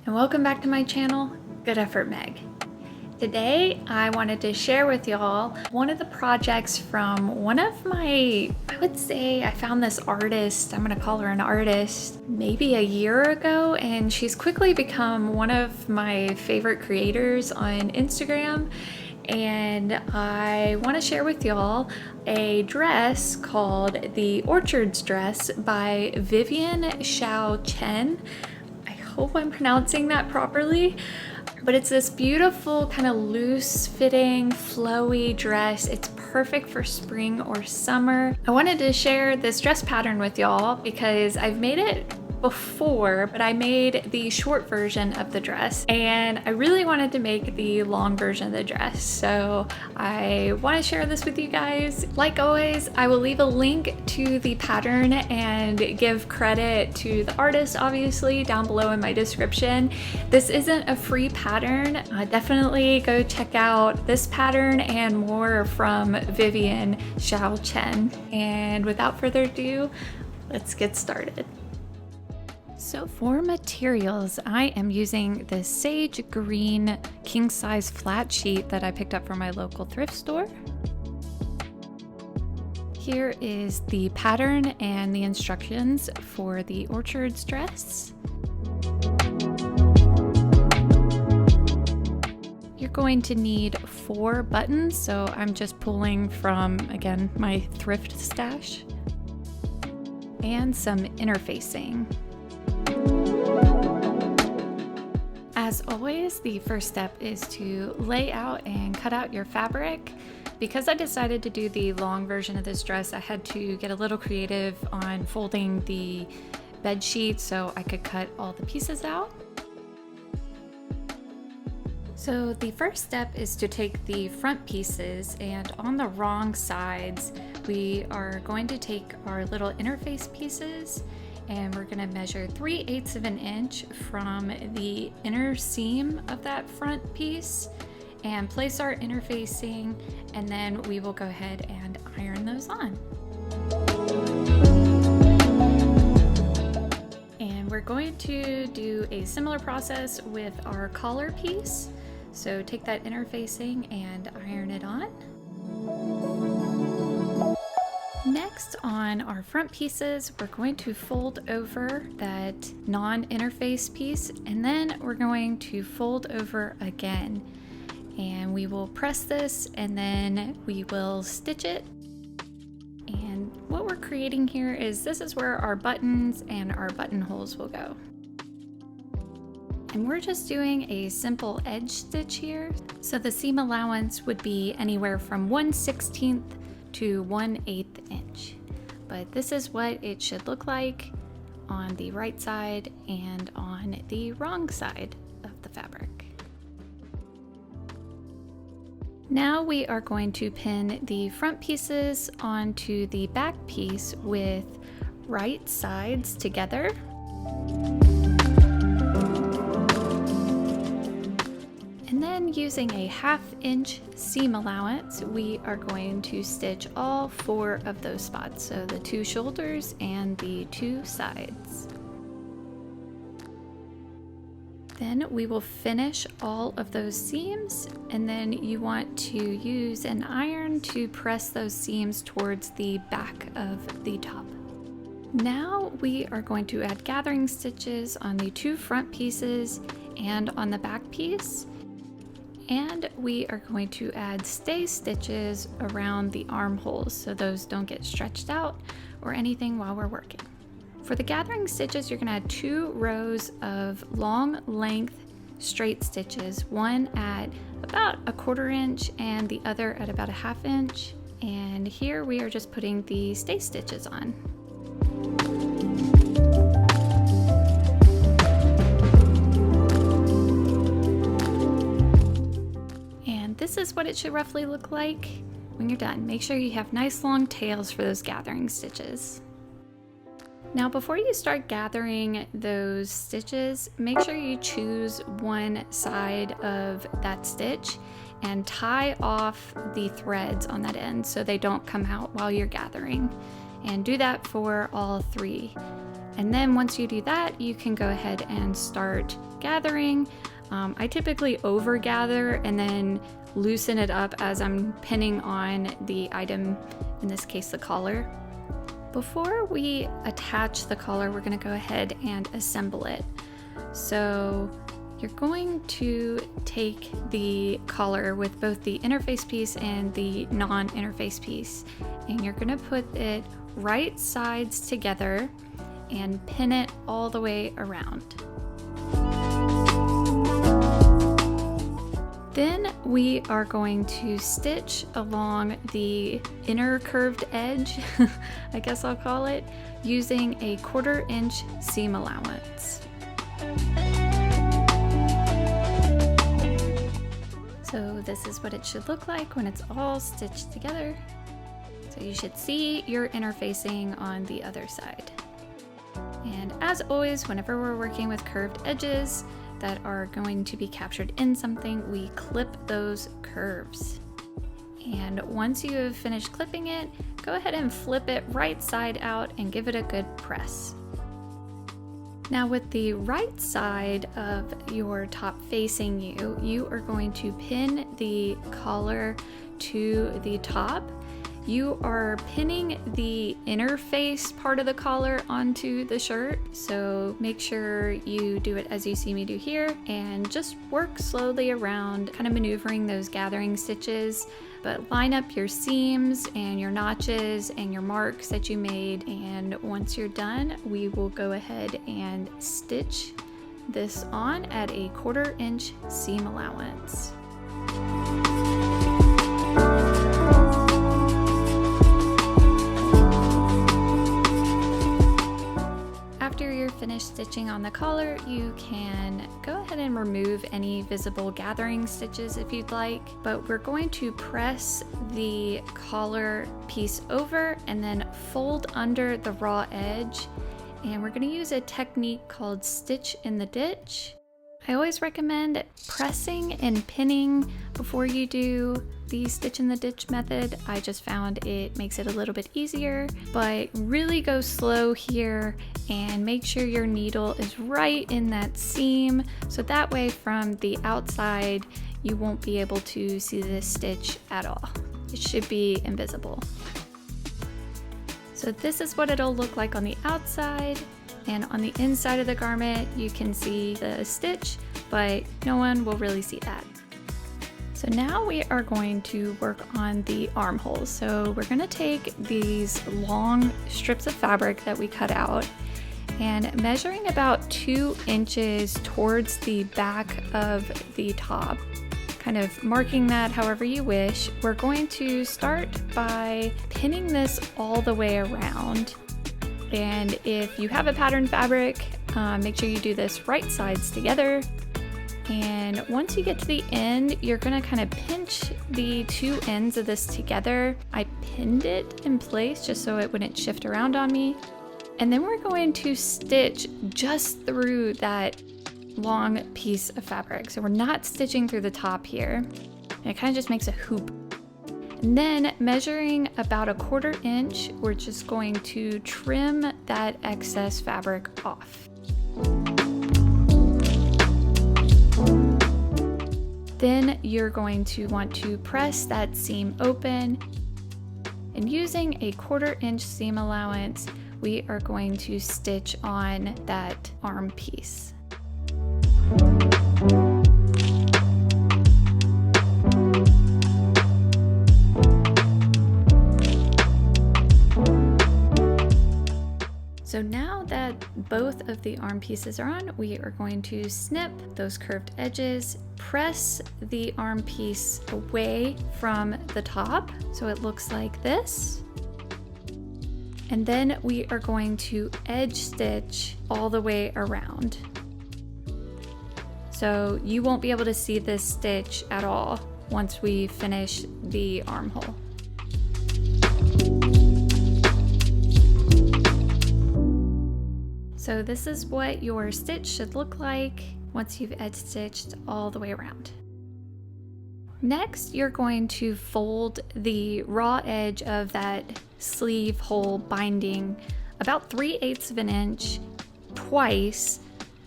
and welcome back to my channel, Good Effort Meg. Today I wanted to share with y'all one of the projects from one of my, I would say I found this artist, I'm gonna call her an artist, maybe a year ago, and she's quickly become one of my favorite creators on Instagram. And I want to share with y'all a dress called the Orchards dress by Vivian Shao Chen. I hope I'm pronouncing that properly, but it's this beautiful kind of loose fitting flowy dress. It's perfect for spring or summer. I wanted to share this dress pattern with y'all because I've made it before, but I made the short version of the dress and I really wanted to make the long version of the dress. So I want to share this with you guys. Like always, I will leave a link to the pattern and give credit to the artist, obviously, down below in my description. This isn't a free pattern. Definitely go check out this pattern and more from Vivian Shao Chen. And without further ado, let's get started. So for materials, I am using this sage green king size flat sheet that I picked up from my local thrift store. Here is the pattern and the instructions for the Orchards dress. You're going to need 4 buttons, so I'm just pulling from, again, my thrift stash, and some interfacing. As always, the first step is to lay out and cut out your fabric. Because I decided to do the long version of this dress, I had to get a little creative on folding the bed sheet so I could cut all the pieces out. So the first step is to take the front pieces, and on the wrong sides, we are going to take our little interface pieces and we're gonna measure 3/8 of an inch from the inner seam of that front piece and place our interfacing, and then we will go ahead and iron those on. And we're going to do a similar process with our collar piece. So take that interfacing and iron it on. Next, on our front pieces, we're going to fold over that non-interface piece, and then we're going to fold over again. And we will press this, and then we will stitch it. And what we're creating here is this is where our buttons and our buttonholes will go. And we're just doing a simple edge stitch here. So the seam allowance would be anywhere from 1/16 to 1/8 inch. But this is what it should look like on the right side and on the wrong side of the fabric. Now we are going to pin the front pieces onto the back piece with right sides together. And then using a 1/2 inch seam allowance, we are going to stitch all 4 of those spots, so the 2 shoulders and the 2 sides. Then we will finish all of those seams, and then you want to use an iron to press those seams towards the back of the top. Now we are going to add gathering stitches on the 2 front pieces and on the back piece. And we are going to add stay stitches around the armholes so those don't get stretched out or anything while we're working. For the gathering stitches, you're going to add 2 rows of long length straight stitches, one at about 1/4 inch and the other at about 1/2 inch. And here we are just putting the stay stitches on. This is what it should roughly look like when you're done. Make sure you have nice long tails for those gathering stitches. Now before you start gathering those stitches, make sure you choose one side of that stitch and tie off the threads on that end so they don't come out while you're gathering. and do that for all 3. And then once you do that, you can go ahead and start gathering. I typically over gather and then loosen it up as I'm pinning on the item, in this case the collar. Before we attach the collar, we're going to go ahead and assemble it. So you're going to take the collar with both the interface piece and the non-interface piece, and you're going to put it right sides together and pin it all the way around. Then we are going to stitch along the inner curved edge, I guess I'll call it, using a 1/4 inch seam allowance. So this is what it should look like when it's all stitched together. So you should see your interfacing on the other side. And as always, whenever we're working with curved edges that are going to be captured in something, we clip those curves. And once you have finished clipping it, go ahead and flip it right side out and give it a good press. Now with the right side of your top facing you, you are going to pin the collar to the top. You are pinning the interface part of the collar onto the shirt, so make sure you do it as you see me do here and just work slowly around, kind of maneuvering those gathering stitches, but line up your seams and your notches and your marks that you made, and once you're done, we will go ahead and stitch this on at a 1/4 inch seam allowance. After you're finished stitching on the collar, you can go ahead and remove any visible gathering stitches if you'd like, but we're going to press the collar piece over and then fold under the raw edge, and we're going to use a technique called stitch in the ditch. I always recommend pressing and pinning before you do the stitch in the ditch method. I just found it makes it a little bit easier, but really go slow here and make sure your needle is right in that seam, so that way from the outside you won't be able to see this stitch at all. It should be invisible. So this is what it'll look like on the outside, and on the inside of the garment you can see the stitch, but no one will really see that. So now we are going to work on the armholes. So we're going to take these long strips of fabric that we cut out, and measuring about 2 inches towards the back of the top, kind of marking that however you wish, we're going to start by pinning this all the way around. And if you have a pattern fabric, make sure you do this right sides together. And once you get to the end, you're gonna kind of pinch the 2 ends of this together. I pinned it in place just so it wouldn't shift around on me. And then we're going to stitch just through that long piece of fabric. So we're not stitching through the top here. And it kind of just makes a hoop. And then measuring about a 1/4 inch, we're just going to trim that excess fabric off. Then you're going to want to press that seam open, and using a 1/4 inch seam allowance, we are going to stitch on that arm piece. So now that both of the arm pieces are on, we are going to snip those curved edges, press the arm piece away from the top so it looks like this. And then we are going to edge stitch all the way around. So you won't be able to see this stitch at all once we finish the armhole. So this is what your stitch should look like once you've edge stitched all the way around. Next, you're going to fold the raw edge of that sleeve hole binding about 3/8 of an inch twice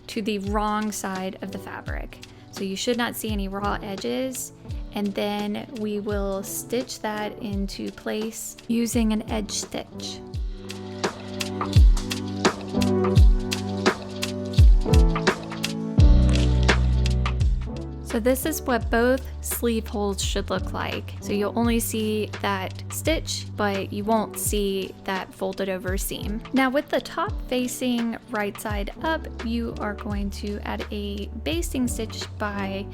to the wrong side of the fabric. So you should not see any raw edges. And then we will stitch that into place using an edge stitch. So this is what both sleeve holes should look like. So you'll only see that stitch, but you won't see that folded over seam. Now with the top facing right side up, you are going to add a basting stitch by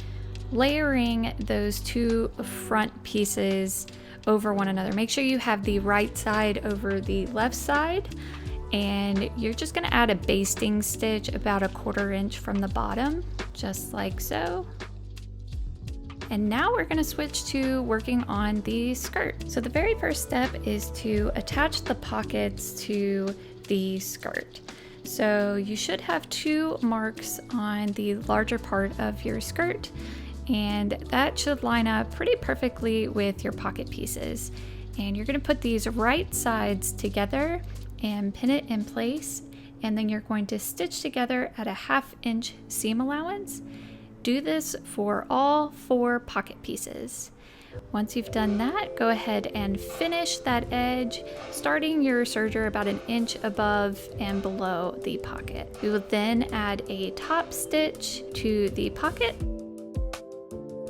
layering those two front pieces over one another. Make sure you have the right side over the left side, and you're just going to add a basting stitch about 1/4 inch from the bottom, just like so. And now we're going to switch to working on the skirt. So the very first step is to attach the pockets to the skirt. So you should have 2 marks on the larger part of your skirt, and that should line up pretty perfectly with your pocket pieces. And you're going to put these right sides together and pin it in place, and then you're going to stitch together at a 1/2 inch seam allowance. Do this for all 4 pocket pieces. Once you've done that, go ahead and finish that edge, starting your serger about 1 inch above and below the pocket. We will then add a top stitch to the pocket.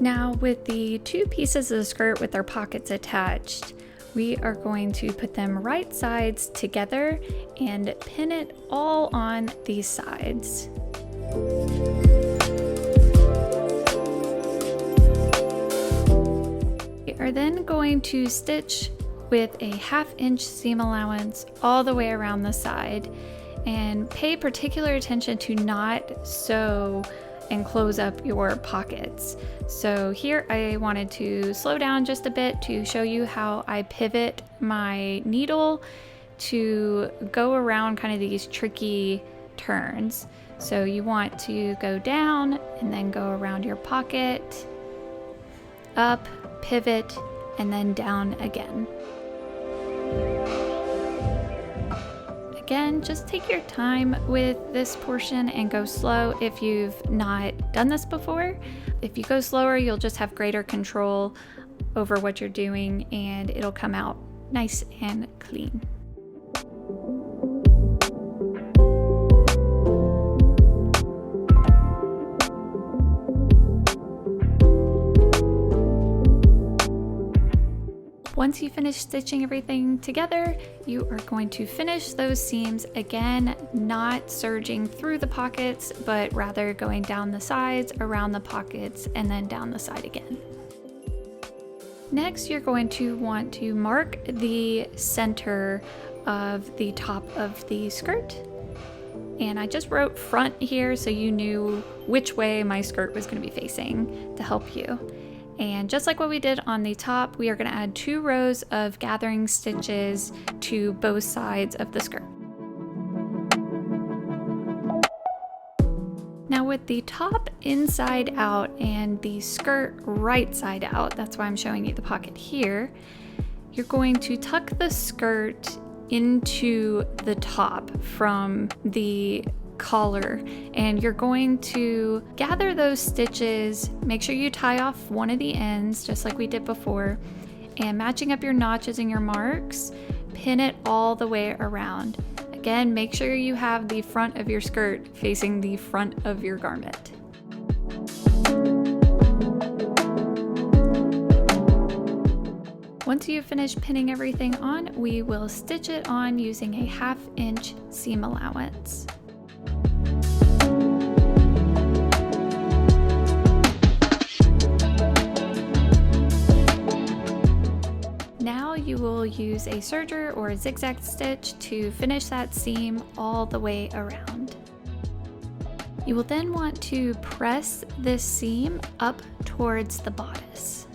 Now with the 2 pieces of the skirt with their pockets attached, we are going to put them right sides together and pin it all on these sides. We are then going to stitch with a 1/2 inch seam allowance all the way around the side, and pay particular attention to not sew and close up your pockets. So here I wanted to slow down just a bit to show you how I pivot my needle to go around kind of these tricky turns. So you want to go down and then go around your pocket, up, pivot, and then down again. Again, just take your time with this portion and go slow if you've not done this before. If you go slower, you'll just have greater control over what you're doing, and it'll come out nice and clean. Once you finish stitching everything together, you are going to finish those seams again, not serging through the pockets, but rather going down the sides, around the pockets, and then down the side again. Next, you're going to want to mark the center of the top of the skirt. And I just wrote front here so you knew which way my skirt was going to be facing to help you. And just like what we did on the top, we are going to add 2 rows of gathering stitches to both sides of the skirt. Now with the top inside out and the skirt right side out, that's why I'm showing you the pocket here, you're going to tuck the skirt into the top from the collar, and you're going to gather those stitches. Make sure you tie off one of the ends just like we did before, and matching up your notches and your marks, pin it all the way around. Again, make sure you have the front of your skirt facing the front of your garment. Once you've finished pinning everything on, we will stitch it on using a 1/2 inch seam allowance. Now you will use a serger or a zigzag stitch to finish that seam all the way around. You will then want to press this seam up towards the bodice.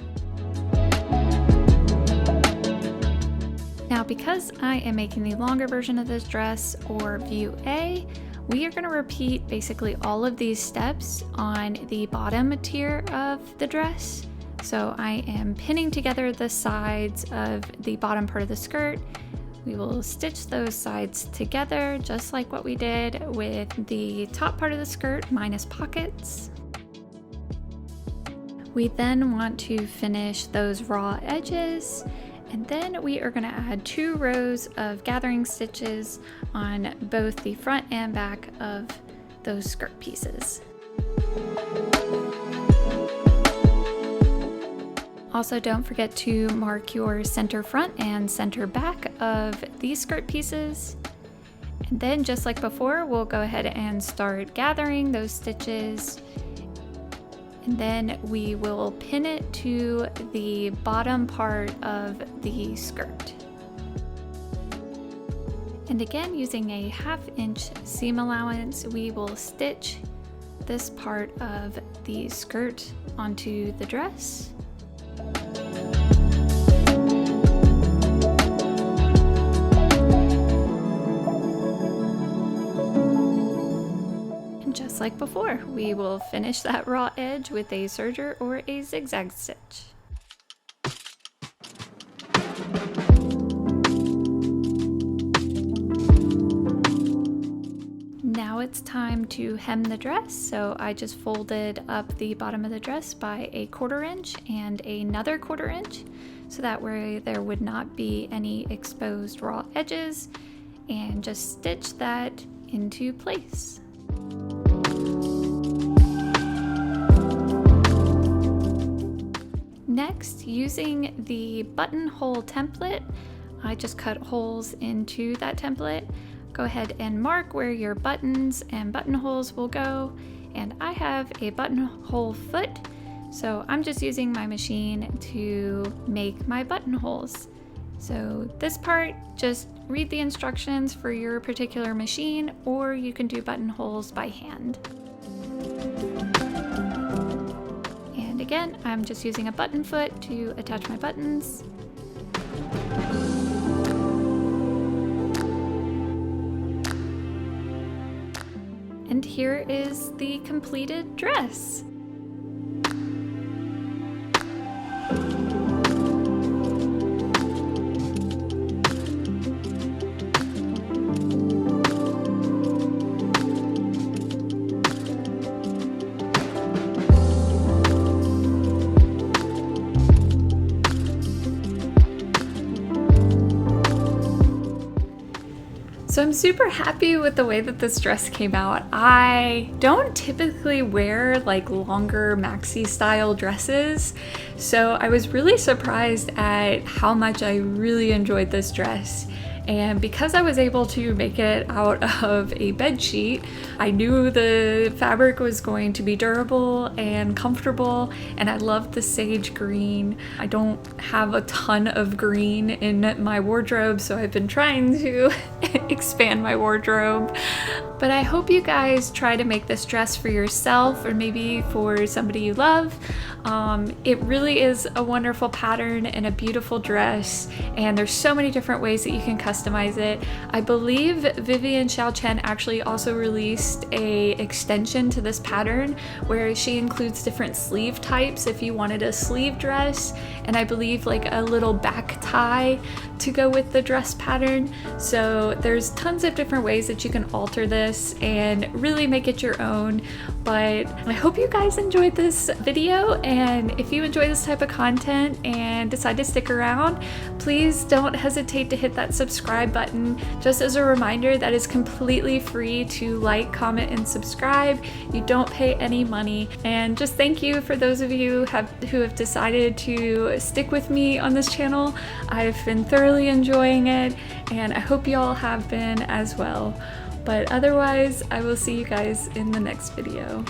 Now, because I am making the longer version of this dress, or view A, we are going to repeat basically all of these steps on the bottom tier of the dress. So I am pinning together the sides of the bottom part of the skirt, We will stitch those sides together just like what we did with the top part of the skirt minus pockets. We then want to finish those raw edges, and then we are going to add 2 rows of gathering stitches on both the front and back of those skirt pieces. Also, don't forget to mark your center front and center back of these skirt pieces. And then, just like before, we'll go ahead and start gathering those stitches. And then we will pin it to the bottom part of the skirt. And again, using a 1/2 inch seam allowance, we will stitch this part of the skirt onto the dress. Just like before, we will finish that raw edge with a serger or a zigzag stitch. Now it's time to hem the dress, so I just folded up the bottom of the dress by a 1/4 inch and another 1/4 inch, so that way there would not be any exposed raw edges, and just stitch that into place. Next, using the buttonhole template, I just cut holes into that template. Go ahead and mark where your buttons and buttonholes will go. And I have a buttonhole foot, so I'm just using my machine to make my buttonholes. So this part, just read the instructions for your particular machine, or you can do buttonholes by hand. Again, I'm just using a button foot to attach my buttons. And here is the completed dress. So I'm super happy with the way that this dress came out. I don't typically wear like longer maxi style dresses, so I was really surprised at how much I really enjoyed this dress. And because I was able to make it out of a bed sheet, I knew the fabric was going to be durable and comfortable, and I loved the sage green. I don't have a ton of green in my wardrobe, so I've been trying to expand my wardrobe. But I hope you guys try to make this dress for yourself, or maybe for somebody you love. It really is a wonderful pattern and a beautiful dress, and there's so many different ways that you can customize it. I believe Vivian Shao Chen actually also released a extension to this pattern where she includes different sleeve types if you wanted a sleeve dress, and I believe like a little back tie to go with the dress pattern. So there's tons of different ways that you can alter this and really make it your own. But I hope you guys enjoyed this video, and if you enjoy this type of content and decide to stick around, please don't hesitate to hit that subscribe button. Just as a reminder, that is completely free to like, comment, and subscribe. You don't pay any money. And just thank you for those of you who have decided to stick with me on this channel. I've been thoroughly enjoying it, and I hope you all have been as well. But otherwise, I will see you guys in the next video.